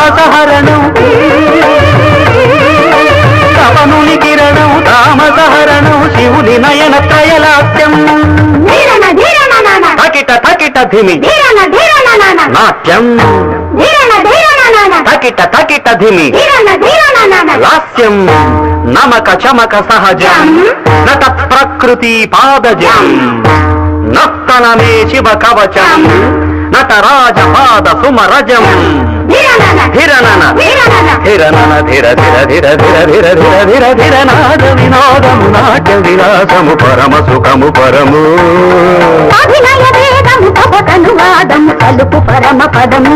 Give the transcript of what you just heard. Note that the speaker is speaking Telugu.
తామసహరణం కవనుని కిరణం తామసహరణం శివుని నయన త్రయలాస్యం తకిట తకిట ధిమి నాట్యం తకిట తకిట ధిమి లాస్యం నమక చమక సహజం నట ప్రకృతి పాదజం నర్తనమే శివ కవచం నటరాజపాద సుమరజం ధిరనన ధిరనన ధిర ధిర ధిర ధిర ధిర ధిర ధిర ధిర నాద వినోదము నాట్య విలాసము పరమ సుఖము పరము అభినయ వేదము తపకను వాదము కలుపు పరమ పదము